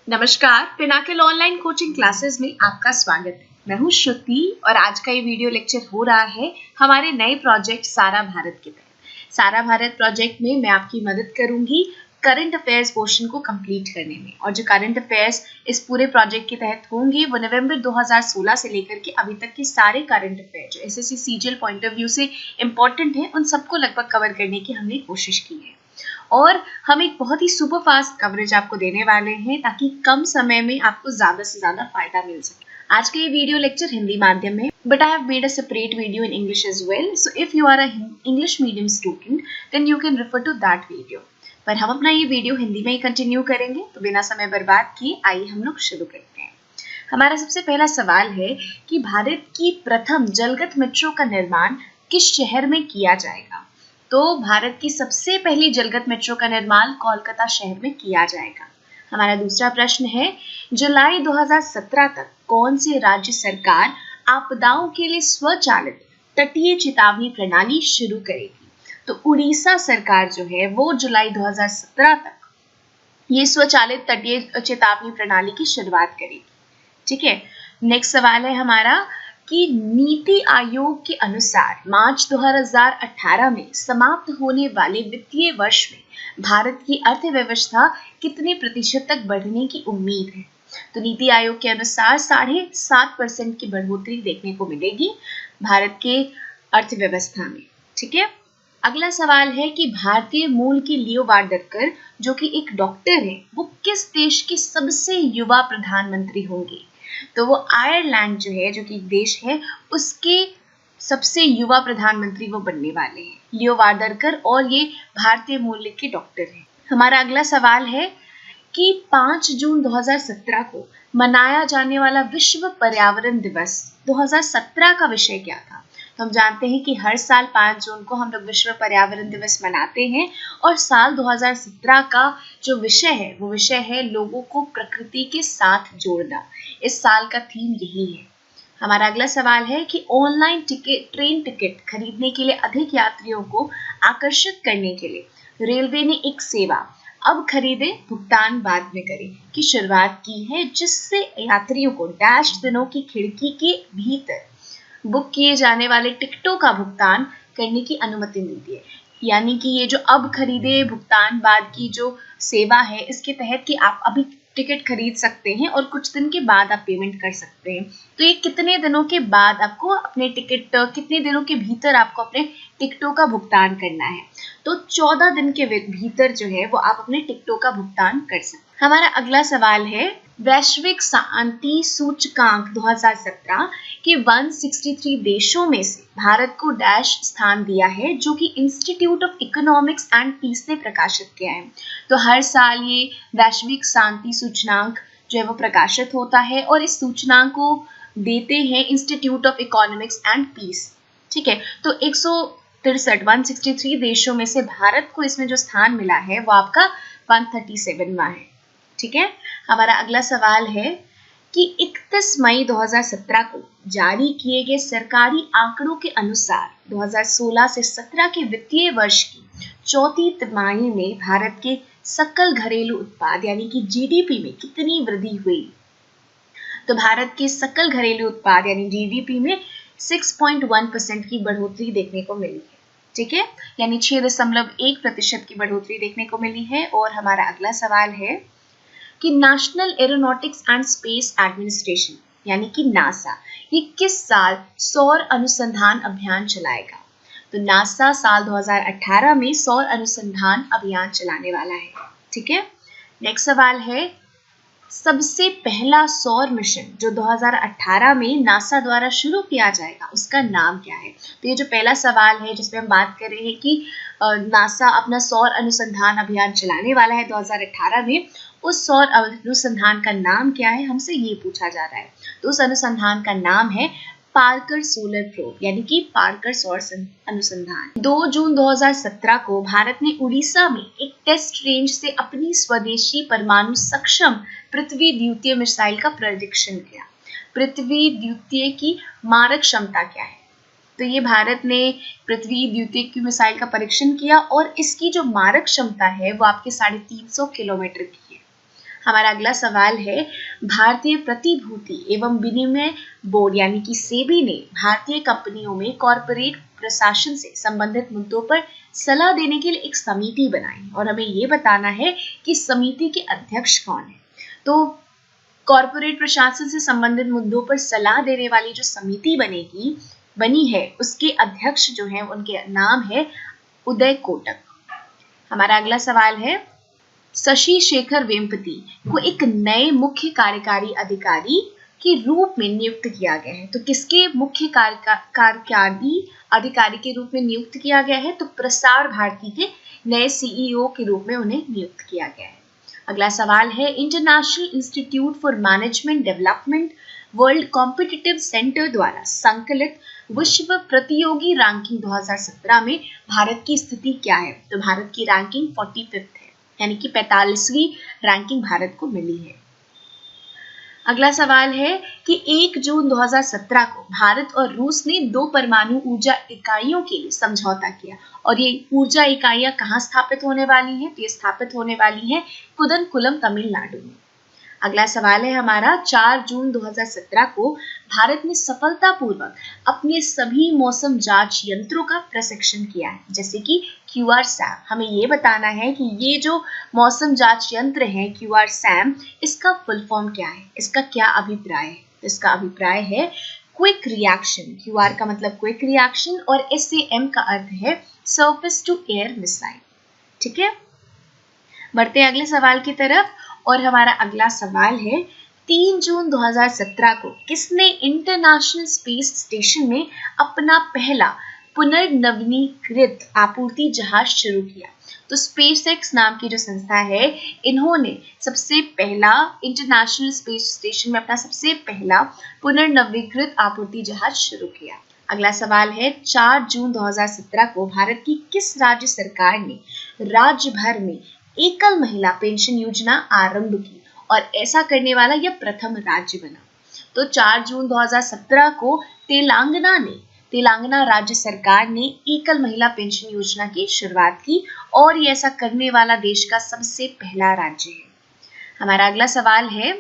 नमस्कार, पिनाकिल online coaching classes में आपका स्वागत है। मैं हूं श्रुति और आज का ये वीडियो लेक्चर हो रहा है हमारे नए प्रोजेक्ट सारा भारत के तहत। सारा भारत प्रोजेक्ट में मैं आपकी मदद करूंगी करंट अफेयर्स पोर्शन को कंप्लीट करने में, और जो करंट अफेयर्स इस पूरे प्रोजेक्ट के तहत होंगे वो नवंबर 2016 से लेकर के अभी तक के सारे करंट अफेयर जो SSC CGL point of view से इम्पोर्टेंट है उन सबको लगभग कवर करने की हमने कोशिश की है। और हम एक बहुत ही सुपर फास्ट कवरेज आपको देने वाले हैं ताकि कम समय में आपको ज्यादा से ज्यादा फायदा मिल सके। आज का ये वीडियो लेक्चर हिंदी माध्यम में, but I have made a separate video in English as well, so if you are a English medium student then you can refer to that video. पर हम अपना ये वीडियो हिंदी में ही कंटिन्यू करेंगे, तो बिना समय बर्बाद किए आइए हम लोग शुरू करते हैं। हमारा सबसे पहला सवाल है कि भारत की प्रथम जलगत मेट्रो का निर्माण किस शहर में किया जाएगा। तो भारत की सबसे पहली जलगत मेट्रो का निर्माण कोलकाता शहर में किया जाएगा। हमारा दूसरा प्रश्न है, जुलाई 2017 तक कौन से राज्य सरकार आपदाओं के लिए स्वचालित तटीय चेतावनी प्रणाली शुरू करेगी। तो उड़ीसा सरकार जो है वो जुलाई 2017 तक ये स्वचालित तटीय चेतावनी प्रणाली की शुरुआत करेगी। ठीक है, नेक्स्ट सवाल है हमारा कि नीति आयोग के अनुसार मार्च 2018 में समाप्त होने वाले वित्तीय वर्ष में भारत की अर्थव्यवस्था कितने प्रतिशत तक बढ़ने की उम्मीद है। तो नीति आयोग के अनुसार 7.5% की बढ़ोतरी देखने को मिलेगी भारत के अर्थव्यवस्था में। ठीक है, अगला सवाल है कि भारतीय मूल की लियो वार्डकर जो कि एक डॉक्टर है वो किस देश के सबसे युवा प्रधानमंत्री होंगे। तो वो आयरलैंड जो है, जो कि एक देश है, उसके सबसे युवा प्रधानमंत्री वो बनने वाले हैं, लियो वार्डकर, और ये भारतीय मूल के डॉक्टर हैं। हमारा अगला सवाल है कि 5 जून 2017 को मनाया जाने वाला विश्व पर्यावरण दिवस 2017 का विषय क्या था। तो हम जानते हैं कि हर साल 5 जून को हम लोग विश्व पर्यावरण दिवस मनाते हैं, और साल 2017 का जो विषय है वो विषय है लोगों को प्रकृति के साथ जोड़ना। इस साल का थीम यही है। हमारा अगला सवाल है कि ऑनलाइन ट्रेन टिकट खरीदने के लिए अधिक यात्रियों को आकर्षित करने के लिए रेलवे ने एक सेवा अब खरीदे भुगतान बाद में करें की शुरुआत की है, जिससे यात्रियों को डैश दिनों की खिड़की के भीतर बुक किए जाने वाले टिकटों का भुगतान करने की अनुमति मिलती है। यानी कि ये जो अब खरीदे भुगतान बाद की जो सेवा है, इसके तहत कि आप अभी टिकट खरीद सकते हैं और कुछ दिन के बाद आप पेमेंट कर सकते हैं। तो ये कितने दिनों के बाद आपको अपने टिकट, कितने दिनों के भीतर आपको अपने टिकटों का भुगतान करना है। तो 14 दिन के भीतर जो है वो आप अपने टिकटों का भुगतान कर सकते हैं। हमारा अगला सवाल है, वैश्विक शांति सूचकांक 2017 के 163 देशों में से भारत को डैश स्थान दिया है, जो कि institute of economics and peace ने प्रकाशित किया है। तो हर साल ये वैश्विक शांति सूचकांक जो है वो प्रकाशित होता है, और इस सूचकांक को देते हैं institute of economics and peace. ठीक है, तो 163 देशों में से भारत को इसमें जो स्थान मिला है वो आपका 137वां है। ठीक है, हमारा अगला सवाल है कि 31 मई 2017 को जारी किए गए सरकारी आंकड़ों के अनुसार 2016 से 17 के वित्तीय वर्ष की चौथी तिमाही में भारत के सकल घरेलू उत्पाद यानी कि जीडीपी में कितनी वृद्धि हुई। तो भारत के सकल घरेलू उत्पाद यानी जीडीपी में 6.1% की बढ़ोतरी देखने को मिली है। ठीक है, यानी 6.1% की बढ़ोतरी देखने को मिली है। और हमारा अगला सवाल है कि national aeronautics and space administration यानी कि नासा ये किस साल सौर अनुसंधान अभियान चलाएगा। तो नासा साल 2018 में सौर अनुसंधान अभियान चलाने वाला है। ठीक है, नेक्स्ट सवाल है, सबसे पहला सौर मिशन जो 2018 में नासा द्वारा शुरू किया जाएगा उसका नाम क्या है। तो ये जो पहला सवाल है जिसमें हम बात कर रहे हैं कि नासा अपना सौर अनुसंधान अभियान चलाने वाला है 2018 में, उस सौर अनुसंधान का नाम क्या है, हमसे ये पूछा जा रहा है। तो उस अनुसंधान का नाम है पार्कर सोलर प्रोब यानी कि पार्कर सौर अनुसंधान। 2 जून 2017 को भारत ने उड़ीसा में एक टेस्ट रेंज से अपनी स्वदेशी परमाणु सक्षम पृथ्वी द्वितीय मिसाइल का परीक्षण किया। पृथ्वी द्वितीय की मारक क्षमता क्या है। तो ये भारत ने पृथ्वी द्वितीय की मिसाइल का परीक्षण किया और इसकी जो मारक क्षमता है वो आपके 350 किलोमीटर की है। हमारा अगला सवाल है, भारतीय प्रतिभूति एवं विनिमय बोर्ड यानी कि सेबी ने भारतीय कंपनियों में कॉरपोरेट प्रशासन से संबंधित मुद्दों पर सलाह देने के लिए एक समिति बनाई और हमें ये बताना है कि समिति के अध्यक्ष कौन है। तो कॉरपोरेट प्रशासन से संबंधित मुद्दों पर सलाह देने वाली जो समिति बनी है उसके अध्यक्ष जो हैं उनके नाम है उदय कोटक। हमारा अगला सवाल है, शशि शेखर वेम्पति को एक नए मुख्य कार्यकारी अधिकारी के रूप में नियुक्त किया गया है। तो किसके मुख्य कार्यकारी अधिकारी के रूप में नियुक्त किया गया है? तो प्रसार भारती के नए सीईओ के रूप में उन्हें नियुक्त किया गया है। अगला सवाल है, international institute for management development world competitive centre द्वारा संकलित विश्व प्रतियोगी रैंकिंग 2017 में भारत की स्थिति क्या है? तो भारत की रैंकिंग 45th है, यानी कि 45वीं रैंकिंग भारत को मिली है। अगला सवाल है कि 1 जून 2017 को भारत और रूस ने 2 परमाणु ऊर्जा इकाइयों के लिए समझौता किया और ये ऊर्जा इकाइयां कहाँ स्थापित होने वाली हैं? तो ये स्थापित होने वाली है कुदनकुलम तमिलनाडु में। अगला सवाल है हमारा, 4 जून 2017 को भारत ने सफलतापूर्वक अपने सभी मौसम जांच यंत्रों का प्रशिक्षण किया है, जैसे कि QRSAM। हमें ये बताना है कि ये जो मौसम जांच यंत्र है QRSAM, इसका फुल फॉर्म क्या है, इसका क्या अभिप्राय है? इसका अभिप्राय है क्विक रिएक्शन। QR का मतलब क्विक रिएक्शन और SAM का अर्थ है सरफेस टू एयर मिसाइल। ठीक है, बढ़ते हैं अगले सवाल की तरफ और हमारा अगला सवाल है, 3 जून 2017 को किसने इंटरनेशनल स्पेस स्टेशन में अपना पहला पुनर्नवीनीकृत आपूर्ति जहाज शुरू किया? तो स्पेसएक्स नाम की जो संस्था है, इन्होंने सबसे पहला इंटरनेशनल स्पेस स्टेशन में अपना सबसे पहला पुनर्नवीनीकृत आपूर्ति जहाज शुरू किया। अगला सवाल है, 4 जून 2017 को भारत की किस राज्य सरकार ने राज्य भर में एकल महिला पेंशन योजना आरंभ की और ऐसा करने वाला यह प्रथम राज्य बना? तो 4 जून 2017 को तेलंगाना राज्य सरकार ने एकल महिला पेंशन योजना की शुरुआत की और ये ऐसा करने वाला देश का सबसे पहला राज्य है। हमारा अगला सवाल है,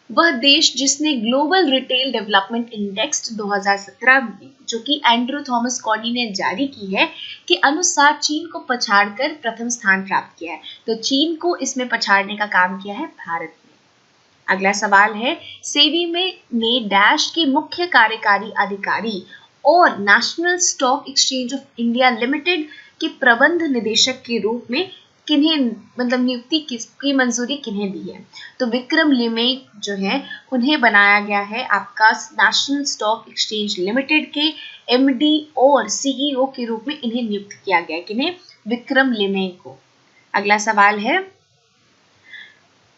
वह देश जिसने ग्लोबल रिटेल डेवलपमेंट इंडेक्स 2017 में, जो कि एंड्रू थॉमस कॉनी ने जारी की है, के अनुसार चीन को पछाड़कर प्रथम स्थान प्राप्त किया है। तो चीन को इसमें पछाड़ने का काम किया है भारत ने। अगला सवाल है, सेबी में ने डैश के मुख्य कार्यकारी अधिकारी और national stock exchange of India limited के प्रबंध निदेशक के रूप में किन्हें नियुक्ति की मंजूरी किन्हें दी है? तो विक्रम लिमये जो है उन्हें बनाया गया है आपका नेशनल स्टॉक एक्सचेंज लिमिटेड के MD और CEO के रूप में इन्हें नियुक्त किया गया है। किन्हें? विक्रम लिमये को। अगला सवाल है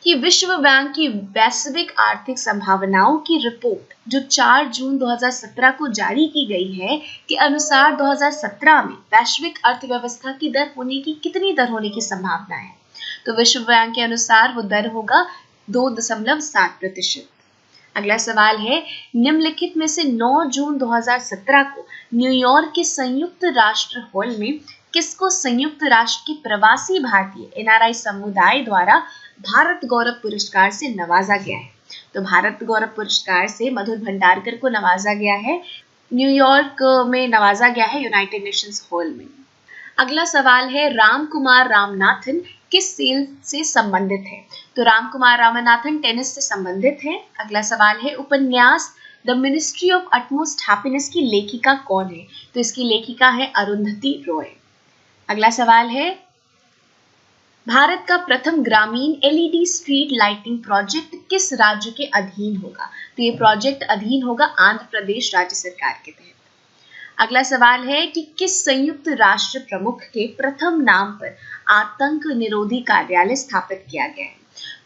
कि विश्व बैंक की वैश्विक आर्थिक संभावनाओं की रिपोर्ट जो 4 जून 2017 को जारी की गई है के अनुसार 2017 में वैश्विक अर्थव्यवस्था की कितनी दर होने की संभावना है? तो विश्व बैंक के अनुसार वो दर होगा 2.7%। अगला सवाल है, निम्नलिखित में से 9 जून 2017 को न्यूयॉर्क के संयुक्त राष्ट्र हॉल में किसको संयुक्त राष्ट्र के प्रवासी भारतीय NRI समुदाय द्वारा भारत गौरव पुरस्कार से नवाजा गया है? तो भारत गौरव पुरस्कार से मधुर भंडारकर को नवाजा गया है, न्यूयॉर्क में नवाजा गया है यूनाइटेड नेशंस हॉल में। अगला सवाल है, रामकुमार रामनाथन किस खेल से संबंधित है? तो रामकुमार रामनाथन टेनिस से संबंधित है। अगला सवाल है, उपन्यास the ministry of utmost happiness की लेखिका कौन है? तो इसकी लेखिका है अरुंधति रॉय। अगला सवाल है, भारत का प्रथम ग्रामीण LED स्ट्रीट लाइटिंग प्रोजेक्ट किस राज्य के अधीन होगा? तो ये प्रोजेक्ट अधीन होगा आंध्र प्रदेश राज्य सरकार के तहत। अगला सवाल है कि किस संयुक्त राष्ट्र प्रमुख के प्रथम नाम पर आतंक निरोधी कार्यालय स्थापित किया गया है?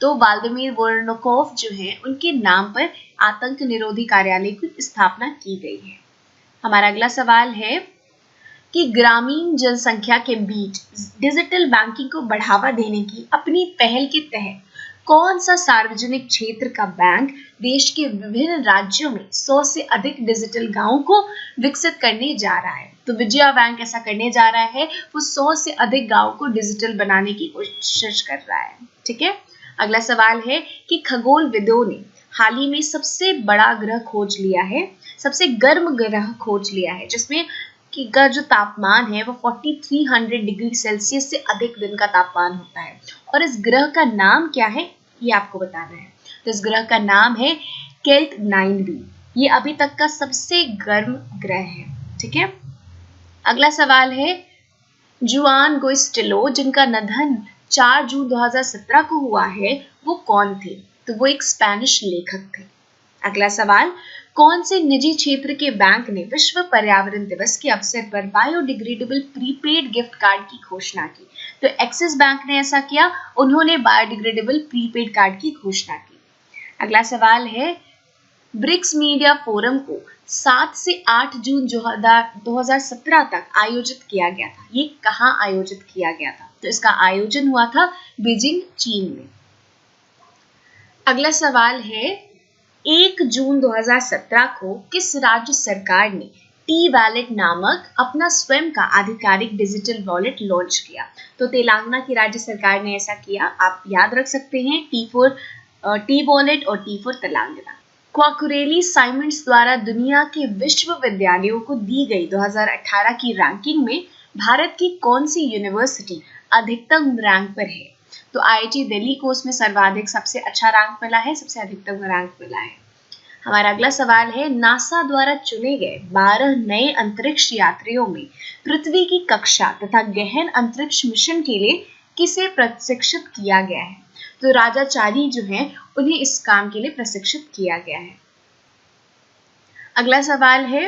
तो व्लादिमीर वोरोनकोव जो है उनके नाम पर आतंक निरोधी कार्यालय की स्थापना की गई है। हमारा अगला सवाल है कि ग्रामीण जनसंख्या के बीच डिजिटल बैंकिंग को बढ़ावा देने की अपनी पहल के तहत कौन सा सार्वजनिक क्षेत्र का बैंक देश के विभिन्न राज्यों में 100 से अधिक डिजिटल गांवों को विकसित करने जा रहा है? तो विजया बैंक ऐसा करने जा रहा है, वो 100 से अधिक गांवों को डिजिटल बनाने की कोशिश कर रहा है। ठीक है, अगला सवाल है कि खगोलविदों ने हाल ही में सबसे बड़ा ग्रह खोज लिया है, सबसे गर्म ग्रह खोज लिया है, जिसमें कि का जो तापमान है वो 4300 डिग्री सेल्सियस से अधिक दिन का तापमान होता है। और इस ग्रह का नाम क्या है ये आपको बताना है। तो इस ग्रह का नाम है केल्ट 9b। ये अभी तक का सबसे गर्म ग्रह है। ठीक है, अगला सवाल है जुआन गोइस्टेलो जिनका निधन 4 जून 2017 को हुआ है, वो कौन थे? तो वो एक स्पेनिश लेखक थे। अगला सवाल, कौन से निजी क्षेत्र के बैंक ने विश्व पर्यावरण दिवस के अवसर पर बायोडिग्रेडेबल प्रीपेड गिफ्ट कार्ड की घोषणा की? तो एक्सिस बैंक ने ऐसा किया, उन्होंने बायोडिग्रेडेबल प्रीपेड कार्ड की घोषणा की। अगला सवाल है ब्रिक्स मीडिया फोरम को 7 से 8 जून 2017 तक आयोजित किया गया था। ये कहाँ आयोजित किया गया था? तो इसका आयोजन हुआ था बीजिंग, चीन में। अगला सवाल है 1 जून 2017 को किस राज्य सरकार ने टी वैलेट नामक अपना स्वयं का आधिकारिक डिजिटल वॉलेट लॉन्च किया? तो तेलंगाना की राज्य सरकार ने ऐसा किया। आप याद रख सकते हैं टी वॉलेट और टी फॉर तेलंगाना। क्वाकुरेली साइमंड्स द्वारा दुनिया के विश्वविद्यालयों को दी गई 2018 की रैंकिंग में भारत की कौन सी यूनिवर्सिटी अधिकतम रैंक पर है? तो आईआईटी दिल्ली को उसमें सर्वाधिक सबसे अच्छा रैंक मिला है, सबसे अधिकतम रैंक मिला है। हमारा अगला सवाल है नासा द्वारा चुने गए 12 नए अंतरिक्ष यात्रियों में पृथ्वी की कक्षा तथा गहन अंतरिक्ष मिशन के लिए किसे प्रशिक्षित किया गया है? तो राजाचारी जो हैं उन्हें इस काम के लिए प्रशिक्षित किया गया है। अगला सवाल है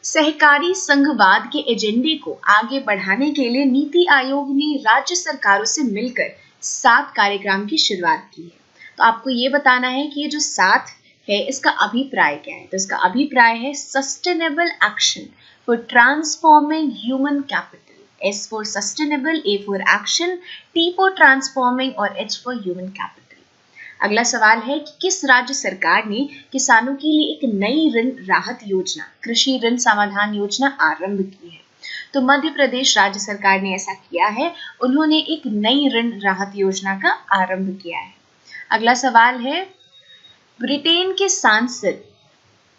सहकारी संघवाद के एजेंडे को आगे बढ़ाने के लिए नीति आयोग ने राज्य सरकारों से मिलकर 7 कार्यक्रम की शुरुआत की है। तो आपको ये बताना है कि ये जो 7 है इसका अभिप्राय क्या है? तो इसका अभिप्राय है sustainable action for transforming human capital. S for sustainable, A for action, T for transforming और H for human capital। अगला सवाल है कि किस राज्य सरकार ने किसानों के लिए एक नई ऋण राहत योजना, कृषि ऋण समाधान योजना आरंभ की है? तो मध्य प्रदेश राज्य सरकार ने ऐसा किया है, उन्होंने एक नई ऋण राहत योजना का आरंभ किया है। अगला सवाल है ब्रिटेन के सांसद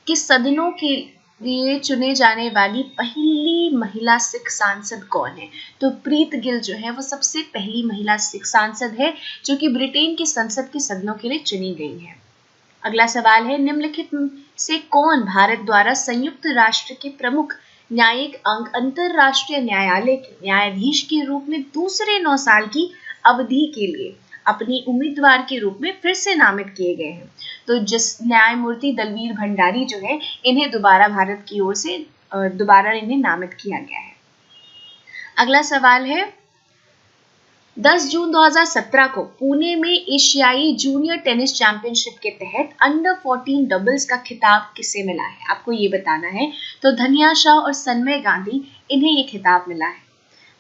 के सदनों के लिए चुने जाने वाली पहली महिला सिख सांसद कौन है? तो प्रीत गिल जो है वो सबसे पहली महिला सिख सांसद है जो कि ब्रिटेन के संसद के सदनों के लिए चुनी गई है। अगला सवाल है निम्नलिखित से कौन भारत द्वारा संयुक्त राष्ट्र के प्रमुख न्यायिक अंग अंतरराष्ट्रीय न्यायालय के न्यायाधीश के रूप में दूसरे 9 साल की अवधि के लिए अपनी उम्मीदवार के रूप में फिर से नामित किए गए हैं? तो जिस न्यायमूर्ति दलवीर भंडारी जो है इन्हें दोबारा भारत की ओर से दोबारा इन्हें नामित किया गया है। अगला सवाल है 10 जून 2017 को पुणे में एशियाई जूनियर टेनिस चैंपियनशिप के तहत अंडर 14 डबल्स का खिताब किसे मिला है? आपको ये बताना है। तो धनिया शाह और सन्मय गांधी इन्हें ये खिताब मिला है।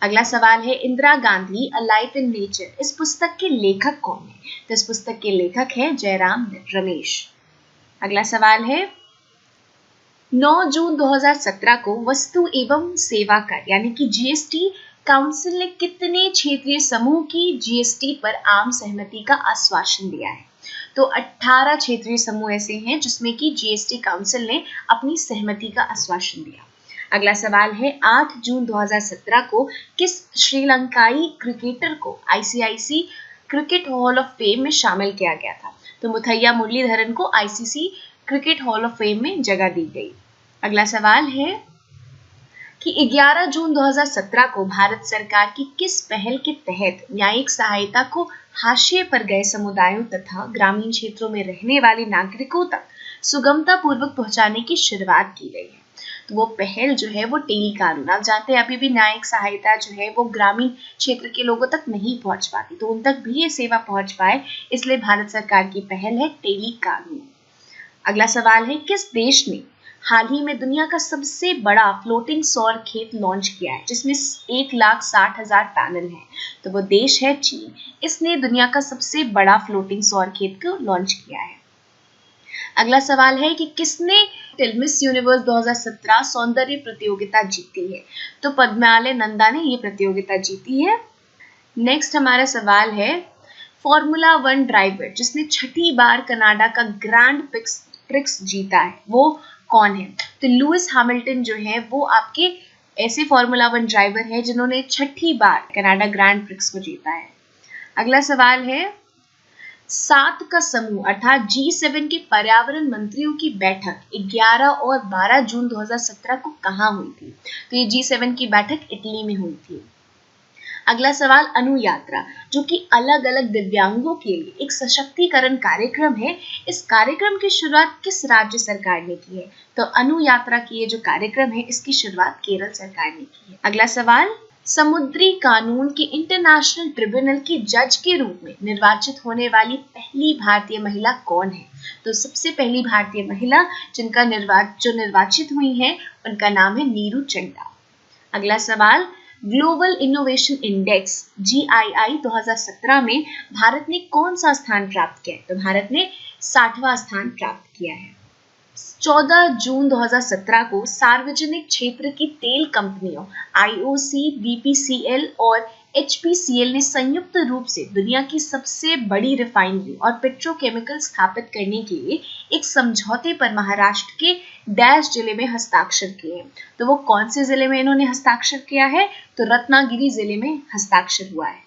अगला सवाल है Indira Gandhi a life in nature इस पुस्तक के लेखक कौन है? तो इस पुस्तक के लेखक है जयराम रमेश। अगला सवाल है 9 जून 2017 को वस्तु एवं सेवा कर यानी कि जीएसटी काउंसिल ने कितने क्षेत्रीय समूह की जीएसटी पर आम सहमति का आश्वासन दिया है? तो 18 क्षेत्रीय समूह ऐसे हैं जिसमें कि जीएसटी काउंसिल ने अपनी सहमति का आश्वासन दिया। अगला सवाल है 8 जून 2017 को किस श्रीलंकाई क्रिकेटर को ICIC cricket hall of fame में शामिल किया गया था? तो मुथैया मुरलीधरन को ICC cricket hall of fame में जगह दी गई। अगला सवाल है कि 11 जून 2017 को भारत सरकार की किस पहल के तहत न्यायिक सहायता को हाशिए पर गए समुदायों तथा ग्रामीण क्षेत्रों में रहने वाले नागरिकों तक सुगमता पूर्वक पहुंचाने की शुरुआत की गई है? तो वो पहल जो है वो टेली कानून। आप जानते हैं अभी भी न्यायिक सहायता जो है वो ग्रामीण क्षेत्र के लोगों तक नहीं पहुंच पाती, तो उन तक भी ये सेवा पहुंच पाए इसलिए भारत सरकार की पहल है टेली कानून। अगला सवाल है किस देश ने हाल ही में दुनिया का सबसे बड़ा फ्लोटिंग सौर खेत लॉन्च किया है जिसमें 1,60,000 पैनल हैं? तो वो देश है चीन। इसने दुनिया का सबसे बड़ा फ्लोटिंग सौर खेत को लॉन्च किया है। अगला सवाल है कि किसने मिस यूनिवर्स 2017 सौंदर्य प्रतियोगिता जीती है? तो पद्मालय नंदा ने ये प्रतियोगिता जीती है। नेक्स्ट हमारा सवाल है फॉर्मूला 1 ड्राइवर जिसने 6ठी बार कनाडा का ग्रैंड प्रिक्स जीता है वो कौन है? तो लुइस हैमिल्टन जो है वो आपके ऐसे फॉर्मूला 1 ड्राइवर है जिन्होंने 6ठी बार कनाडा ग्रैंड प्रिक्स को जीता है। अगला सवाल है 7 का समूह अर्थात G7 के पर्यावरण मंत्रियों की बैठक 11 और 12 जून 2017 को कहाँ हुई थी? तो ये G7 की बैठक इटली में हुई थी। अगला सवाल अनु यात्रा जो कि अलग अलग दिव्यांगों के लिए एक सशक्तिकरण कार्यक्रम है, इस कार्यक्रम की शुरुआत किस राज्य सरकार ने की है? तो अनु यात्रा की ये जो कार्यक्रम है इसकी शुरुआत केरल सरकार ने की है। अगला सवाल समुद्री कानून के इंटरनेशनल ट्रिब्यूनल की जज के रूप में निर्वाचित होने वाली पहली भारतीय महिला कौन है? तो सबसे पहली भारतीय महिला जो निर्वाचित हुई है उनका नाम है नीरू चड्ढा। अगला सवाल ग्लोबल इनोवेशन इंडेक्स GII 2017 में भारत ने कौन सा स्थान प्राप्त किया है? तो भारत ने 60वां स्थान प्राप्त किया है। 14 जून 2017 को सार्वजनिक क्षेत्र की तेल कंपनियों IOC, BPCL और HPCL ने संयुक्त रूप से दुनिया की सबसे बड़ी रिफाइनरी और पेट्रोकेमिकल स्थापित करने के लिए एक समझौते पर महाराष्ट्र के डैश जिले में हस्ताक्षर किए। तो वो कौन से जिले में इन्होंने हस्ताक्षर किया है? तो रत्नागिरी जिले में हस्ताक्षर हुआ है।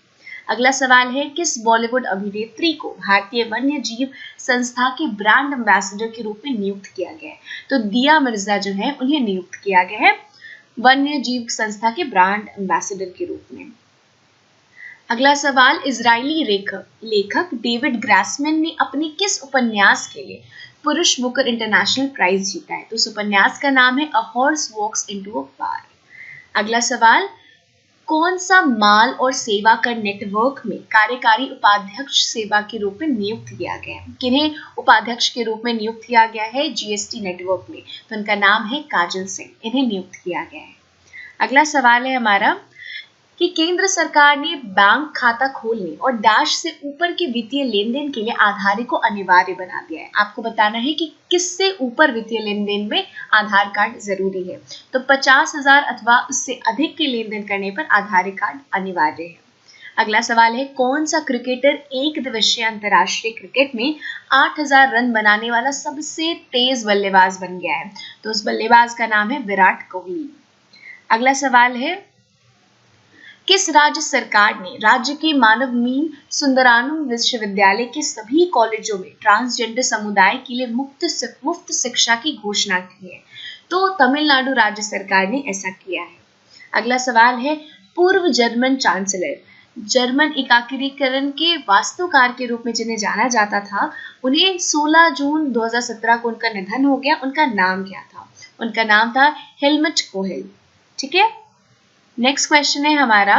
अगला सवाल है किस बॉलीवुड अभिनेत्री को भारतीय वन्य जीव संस्था के ब्रांड एम्बेसडर के रूप में नियुक्त किया गया है? तो दिया मिर्जा जो है उन्हें नियुक्त किया गया है वन्य जीव संस्था के ब्रांड एम्बेसडर के रूप में। अगला सवाल इजरायली लेखक डेविड ग्रासमैन ने अपने किस उपन्यास के लिए पुरुष बुकर इंटरनेशनल प्राइज जीता है? तो उस उपन्यास का नाम है a horse walks into a बार। अगला सवाल कौन सा माल और सेवा कर नेटवर्क में कार्यकारी उपाध्यक्ष सेवा के रूप में नियुक्त किया गया है? किन्हें उपाध्यक्ष के रूप में नियुक्त किया गया है GST नेटवर्क में? तो उनका नाम है काजल सिंह, इन्हें नियुक्त किया गया है। अगला सवाल है हमारा कि केंद्र सरकार ने बैंक खाता खोलने और डैश से ऊपर के वित्तीय लेन देन के लिए आधार को अनिवार्य बना दिया है। आपको बताना है कि किससे ऊपर वित्तीय लेन देन में आधार कार्ड जरूरी है। तो 50,000 अथवा उससे अधिक के लेन देन करने पर आधार कार्ड अनिवार्य है। अगला सवाल है कौन सा क्रिकेटर एक दिवसीय अंतरराष्ट्रीय क्रिकेट में 8,000 रन बनाने वाला सबसे तेज बल्लेबाज बन गया है? तो उस बल्लेबाज का नाम है विराट कोहली। अगला सवाल है किस राज्य सरकार ने राज्य के मानवमीन सुंदरानुम विश्वविद्यालय के सभी कॉलेजों में ट्रांसजेंडर समुदाय के लिए मुफ्त शिक्षा की घोषणा की है? तो तमिलनाडु राज्य सरकार ने ऐसा किया है। अगला सवाल है पूर्व जर्मन चांसलर जर्मन एकीकरण के वास्तुकार के रूप में जिन्हें जाना जाता था, उन्हें 16 जून 2017 को उनका निधन हो गया। उनका नाम क्या था? उनका नाम था हेलमट कोहेल। ठीक है, नेक्स्ट क्वेश्चन है हमारा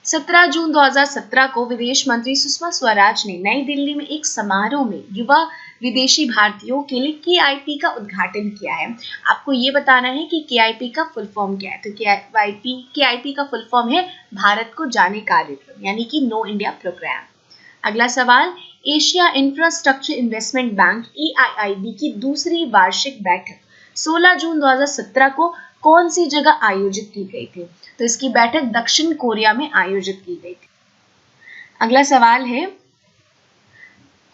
17 जून 2017 को विदेश मंत्री सुषमा स्वराज ने नई दिल्ली में एक समारोह में युवा विदेशी भारतीयों के लिए KIP का उद्घाटन किया है। आपको ये बताना है कि KIP का फुल फॉर्म क्या है। तो KIP का फुल फॉर्म है भारत को जाने कार्यक्रम, यानी कि नो इंडिया प्रोग्राम। अगला सवाल Asia infrastructure investment bank AIIB की दूसरी वार्षिक बैठक 16 जून 2017 को कौन सी जगह आयोजित की गई थी? तो इसकी बैठक दक्षिण कोरिया में आयोजित की गई थी। अगला सवाल है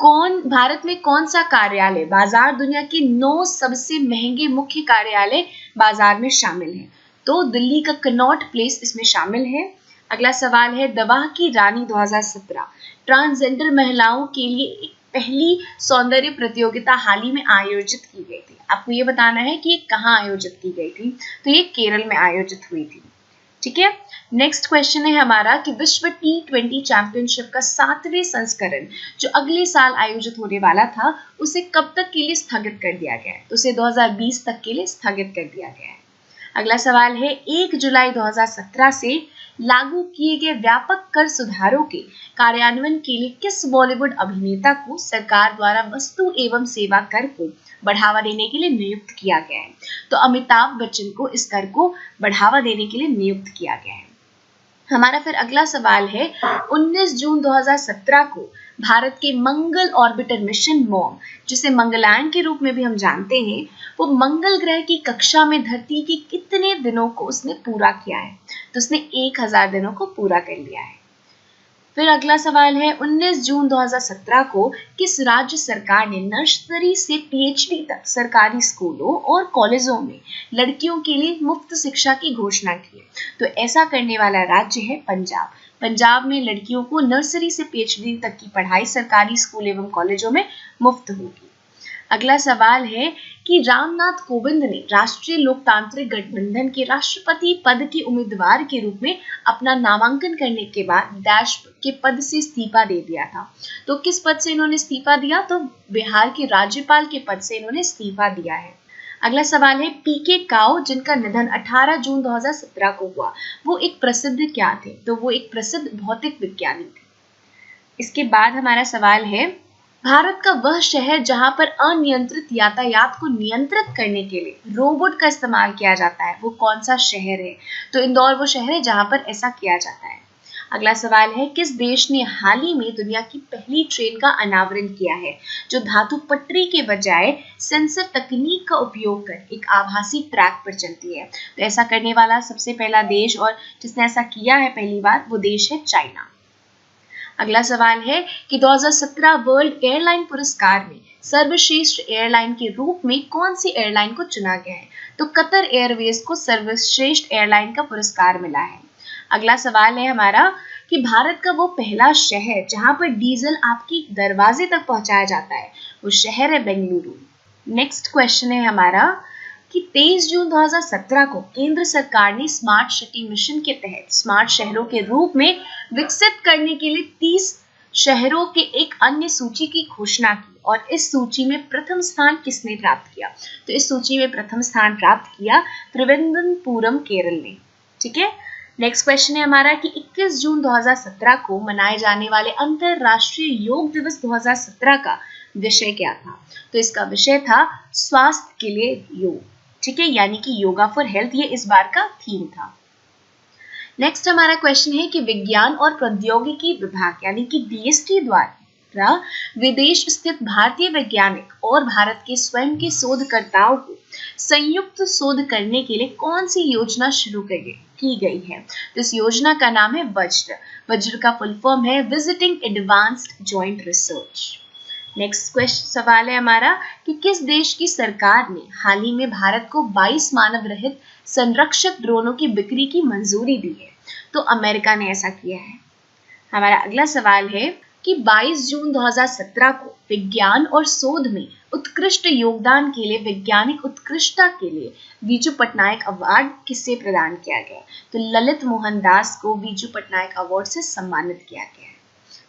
भारत में कौन सा कार्यालय बाजार दुनिया के 9 सबसे महंगे मुख्य कार्यालय बाजार में शामिल है? तो दिल्ली का कनॉट प्लेस इसमें शामिल है। अगला सवाल है दवा की रानी 2017 ट्रांसजेंडर महिलाओं के लिए एक पहली सौंदर्य प्रतियोगिता हाल ही में आयोजित की गई थी। आपको ये बताना है कि ये कहाँ आयोजित की गई थी। तो ये केरल में आयोजित हुई थी। ठीक है, नेक्स्ट क्वेश्चन है हमारा कि विश्व T20 चैंपियनशिप का 7वें संस्करण जो अगले साल आयोजित होने वाला था उसे कब तक के लिए स्थगित कर दिया गया है? तो उसे 2020 तक के लिए स्थगित कर दिया गया है। अगला सवाल है 1 जुलाई 2017 से लागू किए गए व्यापक कर सुधारों के कार्यान्वयन के लिए किस बॉलीवुड अभिनेता को सरकार द्वारा वस्तु एवं सेवा कर को बढ़ावा देने के लिए नियुक्त किया गया है? तो अमिताभ बच्चन को इस कर को बढ़ावा देने के लिए नियुक्त किया गया है। हमारा फिर अगला सवाल है 19 जून 2017 को भारत के मंगल ऑर्बिटर मिशन मॉम, जिसे मंगलयान के रूप में भी हम जानते हैं, वो मंगल ग्रह की कक्षा में धरती के कितने दिनों को उसने पूरा किया है? तो उसने 1000 दिनों को पूरा कर लिया है। फिर अगला सवाल है 19 जून 2017 को किस राज्य सरकार ने नर्सरी से पीएचडी तक सरकारी स्कूलों और कॉलेजों में लड़कियों के लिए मुफ्त शिक्षा की घोषणा की है? तो ऐसा करने वाला राज्य है पंजाब। पंजाब में लड़कियों को नर्सरी से पीएचडी तक की पढ़ाई सरकारी स्कूल एवं कॉलेजों में मुफ्त होगी। अगला सवाल है कि रामनाथ कोविंद ने राष्ट्रीय लोकतांत्रिक गठबंधन के राष्ट्रपति पद के उम्मीदवार के रूप में अपना नामांकन करने के बाद डैश के पद से इस्तीफा दे दिया था। तो किस पद से इन्होंने इस्तीफा दिया? तो बिहार के राज्यपाल के पद से इन्होंने इस्तीफा दिया है। अगला सवाल है पीके काओ, जिनका निधन 18 जून 2017 को हुआ, वो एक प्रसिद्ध क्या थे? तो वो एक प्रसिद्ध भौतिक विज्ञानी थे। इसके बाद हमारा सवाल है भारत का वह शहर जहां पर अनियंत्रित यातायात को नियंत्रित करने के लिए रोबोट का इस्तेमाल किया जाता है, वो कौन सा शहर है? तो इंदौर वो शहर है जहां पर ऐसा किया जाता है। अगला सवाल है किस देश ने हाल ही में दुनिया की पहली ट्रेन का अनावरण किया है जो धातु पटरी के बजाय सेंसर तकनीक का उपयोग कर एक आभासी ट्रैक पर चलती है? तो ऐसा करने वाला सबसे पहला देश और जिसने ऐसा किया है पहली बार, वो देश है चाइना। अगला सवाल है कि 2017 वर्ल्ड एयरलाइन पुरस्कार में सर्वश्रेष्ठ एयरलाइन के रूप में कौन सी एयरलाइन को चुना गया है? तो कतर एयरवेज को सर्वश्रेष्ठ एयरलाइन का पुरस्कार मिला है। अगला सवाल है हमारा कि भारत का वो पहला शहर जहां पर डीजल आपकी दरवाजे तक पहुंचाया जाता है, वो शहर है बेंगलुरु। नेक्स्ट क्वेश्चन है हमारा कि 23 जून 2017 को केंद्र सरकार ने स्मार्ट सिटी मिशन के तहत स्मार्ट शहरों के रूप में विकसित करने के लिए 30 शहरों के एक अन्य सूची की घोषणा की और इस सूची में प्रथम स्थान किसने प्राप्त किया? तो इस सूची में प्रथम स्थान प्राप्त किया त्रिवेंद्रपुरम केरल ने। ठीक है, नेक्स्ट क्वेश्चन है हमारा कि 21 जून 2017 को मनाए जाने वाले अंतरराष्ट्रीय योग दिवस 2017 का विषय क्या था? तो इसका विषय था स्वास्थ्य के लिए योग। ठीक है, यानी कि योगा फॉर हेल्थ, ये इस बार का थीम था। नेक्स्ट हमारा क्वेश्चन है कि विज्ञान और प्रौद्योगिकी विभाग यानी कि डीएसटी द्वारा विदेश स्थित भारतीय वैज्ञानिक और भारत के स्वयं के शोधकर्ताओं को संयुक्त शोध करने के लिए कौन सी योजना शुरू की गई है? तो इस योजना का नाम है वज्र। वज्र का फुल फॉर्म है visiting advanced joint research. Next question सवाल है हमारा कि किस देश की सरकार ने हाल ही में भारत को 22 मानव रहित संरक्षक ड्रोनों की बिक्री की मंजूरी दी है? तो अमेरिका ने ऐसा किया है। हमारा अगला सवाल है कि 22 जून 2017 को विज्ञान और शोध में उत्कृष्ट योगदान के लिए वैज्ञानिक उत्कृष्टता के लिए बीजू पटनायक अवार्ड किससे प्रदान किया गया? तो ललित मोहन दास को बीजू पटनायक अवार्ड से सम्मानित किया गया है।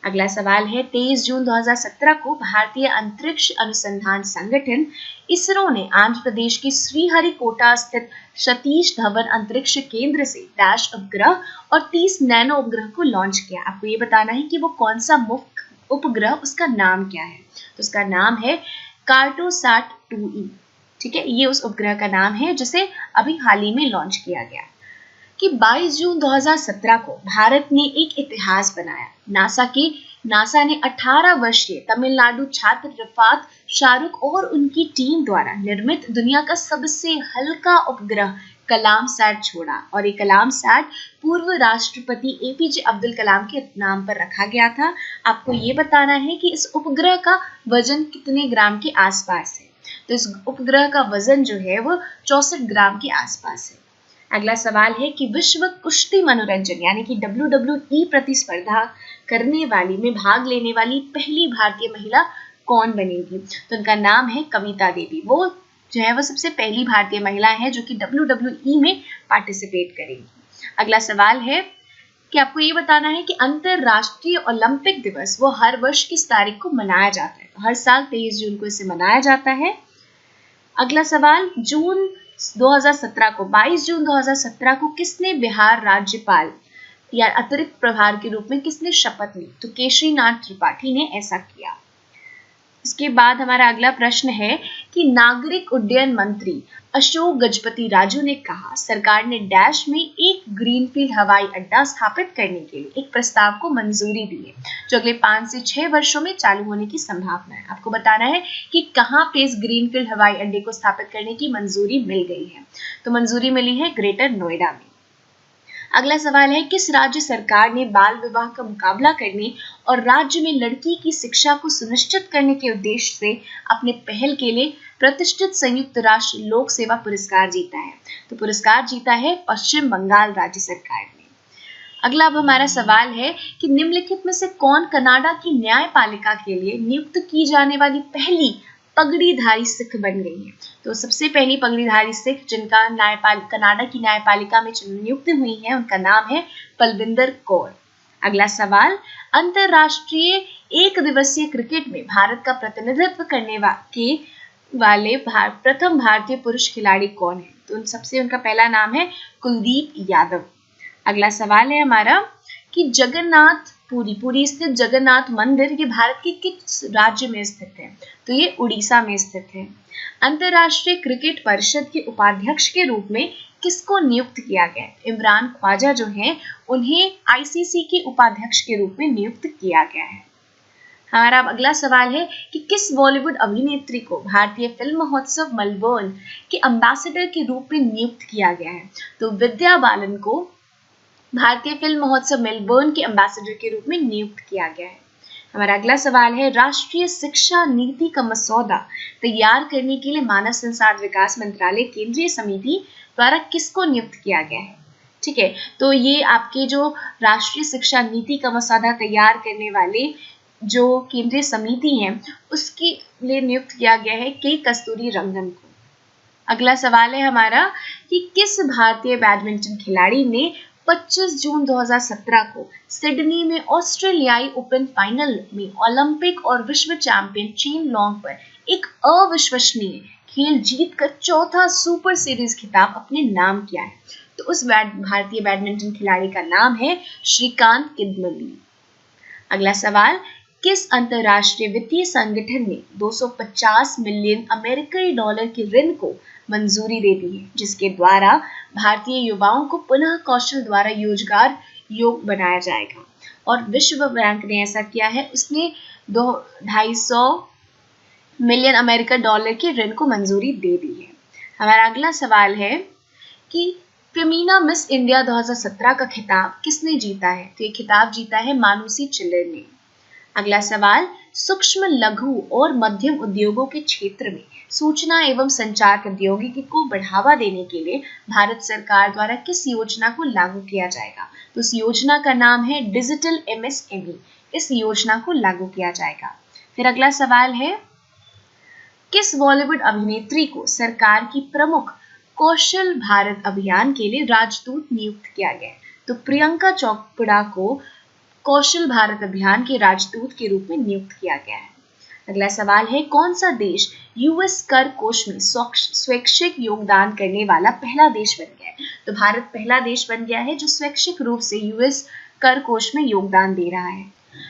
अगला सवाल है 23 जून 2017 को भारतीय अंतरिक्ष अनुसंधान संगठन इसरो ने आंध्र प्रदेश के श्रीहरिकोटा स्थित सतीश धवन अंतरिक्ष केंद्र से डैश उपग्रह और 30 नैनो उपग्रह को लॉन्च किया। आपको ये बताना है कि वो कौन सा मुख्य उपग्रह, उसका नाम क्या है? तो उसका नाम है कार्टोसैट 2E। ठीक है, ये उस उपग्रह का नाम है जिसे अभी हाल ही में लॉन्च किया गया कि 22 जून 2017 को भारत ने एक इतिहास बनाया। नासा ने 18 वर्षीय तमिलनाडु छात्र रिफात शाहरुख और उनकी टीम द्वारा निर्मित दुनिया का सबसे हल्का उपग्रह कलाम सैट छोड़ा और ये कलाम सैट पूर्व राष्ट्रपति एपीजे अब्दुल कलाम के नाम पर रखा गया था। आपको ये बताना है कि इस उपग्रह का वजन कितने ग्राम के आसपास है? तो इस उपग्रह का वजन जो है वो 64 ग्राम के आसपास है। अगला सवाल है कि विश्व कुश्ती मनोरंजन यानी कि WWE प्रतिस्पर्धा करने वाली में भाग लेने वाली पहली भारतीय महिला कौन बनेगी? तो उनका नाम है कविता देवी। वो जो है वो सबसे पहली भारतीय महिला है जो कि WWE में पार्टिसिपेट करेगी। अगला सवाल है कि आपको ये बताना है कि अंतरराष्ट्रीय ओलंपिक दिवस वो हर वर्ष किस तारीख को मनाया जाता है? हर साल 23 जून को इसे मनाया जाता है। अगला सवाल 22 जून 2017 को किसने बिहार राज्यपाल या अतिरिक्त प्रभार के रूप में किसने शपथ ली? तो केशरीनाथ त्रिपाठी ने ऐसा किया। इसके बाद हमारा अगला प्रश्न है कि नागरिक उड्डयन मंत्री अशोक गजपति राजू ने कहा सरकार ने डैश में एक ग्रीनफील्ड हवाई अड्डा स्थापित करने के लिए एक प्रस्ताव को मंजूरी दी है जो अगले 5 से 6 वर्षों में चालू होने की संभावना है। आपको बताना है कि कहाँ पे इस ग्रीनफील्ड हवाई अड्डे को स्थापित करने की मंजूरी मिल गई है। तो मंजूरी मिली है ग्रेटर नोएडा में। अगला सवाल है, किस राज्य सरकार ने बाल विवाह का मुकाबला करने और राज्य में लड़की की शिक्षा को सुनिश्चित करने के उद्देश्य से अपने पहल के लिए प्रतिष्ठित संयुक्त राष्ट्र लोक सेवा पुरस्कार जीता है? तो पुरस्कार जीता है पश्चिम बंगाल राज्य सरकार ने। अगला अब हमारा सवाल है कि निम्नलिखित में से कौन कनाडा की न्यायपालिका के लिए नियुक्त की जाने वाली पहली पगड़ीधारी सिख बन गई है? तो सबसे पहली पगड़ीधारी सिख जिनका कनाडा की न्यायपालिका में नियुक्त हुई है उनका नाम है पलविंदर कौर। अगला सवाल, अंतरराष्ट्रीय एक दिवसीय क्रिकेट में भारत का प्रतिनिधित्व करने वाले प्रथम भारतीय पुरुष खिलाड़ी कौन है? तो उनका पहला नाम है कुलदीप यादव। अगला सवाल है हमारा कि पुरी स्थित जगन्नाथ मंदिर ये भारत के किस राज्य में स्थित है? तो ये उड़ीसा में स्थित है। अंतरराष्ट्रीय क्रिकेट परिषद के उपाध्यक्ष के रूप में किसको नियुक्त किया गया? इमरान ख्वाजा जो हैं उन्हें आईसीसी के उपाध्यक्ष के रूप में नियुक्त किया गया है। हमारा अगला सवाल है कि किस बॉलीवुड अभिनेत्री को भारतीय फिल्म महोत्सव मेलबर्न के एम्बेसडर के रूप में नियुक्त किया गया है? तो विद्या बालन को भारतीय फिल्म महोत्सव मेलबर्न के एम्बेसडर के रूप में नियुक्त किया गया है। हमारा अगला सवाल है, राष्ट्रीय शिक्षा नीति का मसौदा तैयार करने के लिए मानव संसाधन विकास मंत्रालय केंद्रीय समिति द्वारा किसको नियुक्त किया गया है? ठीक है, तो ये आपके जो राष्ट्रीय शिक्षा नीति का मसौदा तैयार करने वाले जो केंद्रीय समिति है उसके लिए नियुक्त किया गया है के कस्तूरी रंगन को। अगला सवाल है हमारा कि किस भारतीय बैडमिंटन खिलाड़ी ने 25 जून 2017 को सिडनी में ऑस्ट्रेलियाई ओपन फाइनल में ओलंपिक और विश्व चैंपियन चेन लॉन्ग पर एक अविश्वसनीय खेल जीतकर चौथा सुपर सीरीज खिताब अपने नाम किया है? तो उस भारतीय बैडमिंटन खिलाड़ी का नाम है श्रीकांत किदवई। अगला सवाल, किस अंतरराष्ट्रीय वित्तीय संगठन ने 250 मिलियन अमेरिकी डॉलर के ऋण को मंजूरी दे दी है जिसके द्वारा भारतीय युवाओं को पुनः कौशल द्वारा रोजगार योग बनाया जाएगा? और विश्व बैंक ने ऐसा किया है, उसने 250 मिलियन अमेरिकी डॉलर के ऋण को मंजूरी दे दी है। हमारा अगला सवाल है कि फेमिना मिस इंडिया 2017 का खिताब किसने जीता है? तो ये खिताब जीता है मानुषी चिल्लर ने। अगला सवाल, सूक्ष्म लघु और मध्यम उद्योगों के क्षेत्र में सूचना एवं संचार प्रौद्योगिकी को बढ़ावा देने के लिए भारत सरकार द्वारा किस योजना को लागू किया जाएगा? तो इस योजना का नाम है डिजिटल एमएसएमई। इस योजना को लागू किया जाएगा। फिर अगला सवाल है, किस बॉलीवुड अभिनेत्री को सरकार की प्रमुख कौशल भारत अभियान के लिए राजदूत नियुक्त किया गया? तो प्रियंका चोपड़ा को कौशल भारत अभियान के राजदूत के रूप में नियुक्त किया गया है। अगला सवाल है, कौन सा देश यूएस कर कोष में स्वैच्छिक योगदान करने वाला पहला देश बन गया है? तो भारत पहला देश बन गया है जो स्वैच्छिक रूप से यूएस कर कोष में योगदान दे रहा है।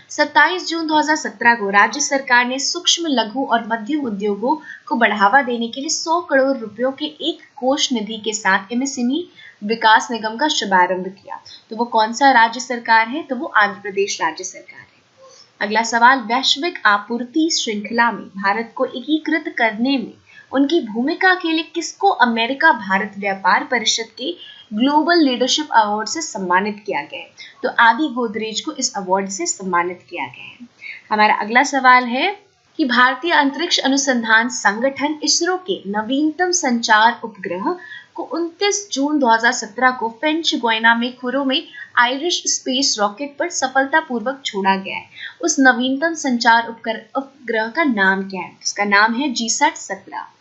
27 जून 2017 को राज्य सरकार ने सूक्ष्म लघु और मध्यम उद्योगों को बढ़ावा देने के लिए 100 करोड़ रुपयों के एक कोष निधि के साथ एमएसएमई विकास निगम का शुभारंभ किया। तो वो कौन सा राज्य सरकार है? तो वो आंध्र प्रदेश राज्य सरकार है। अगला सवाल, वैश्विक आपूर्ति श्रृंखला में भारत को एकीकृत करने में उनकी भूमिका के लिए किसको अमेरिका भारत व्यापार परिषद के ग्लोबल लीडरशिप अवार्ड से सम्मानित किया गया है? तो आदि गोदरेज को इस अवार्ड से सम्मानित किया गया है। हमारा अगला सवाल है कि भारतीय अंतरिक्ष अनुसंधान संगठन इसरो के नवीनतम संचार उपग्रह को 29 जून 2017 को फ्रेंच गुयाना में खुरो में आयरिश स्पेस रॉकेट पर सफलतापूर्वक छोड़ा गया है। उस नवीनतम संचार उपग्रह का नाम क्या है? उसका नाम है GSAT-17।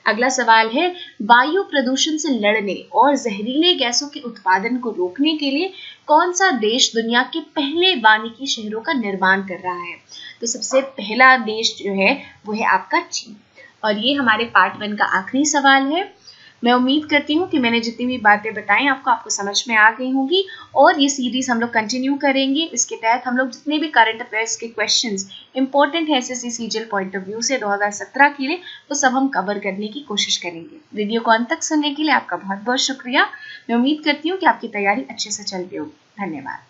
अगला सवाल है, वायु प्रदूषण से लड़ने और जहरीले गैसों के उत्पादन को रोकने के लिए कौन सा देश दुनिया के पहले वानिकी शहरों का निर्माण कर रहा है? तो सबसे पहला देश जो है वो है आपका चीन। और ये हमारे पार्ट 1 का आखिरी सवाल है। मैं उम्मीद करती हूँ कि मैंने जितनी भी बातें बताई आपको समझ में आ गई होंगी और ये सीरीज हम लोग कंटिन्यू करेंगे। इसके तहत हम लोग जितने भी करंट अफेयर्स के क्वेश्चंस इंपॉर्टेंट है SSC CGL point of view से 2017 के लिए, वो सब हम कवर करने की कोशिश करेंगे। वीडियो को अंत तक सुनने के लिए आपका बहुत बहुत शुक्रिया। मैं उम्मीद करती हूँ कि आपकी तैयारी अच्छे से चल रही होगी। धन्यवाद।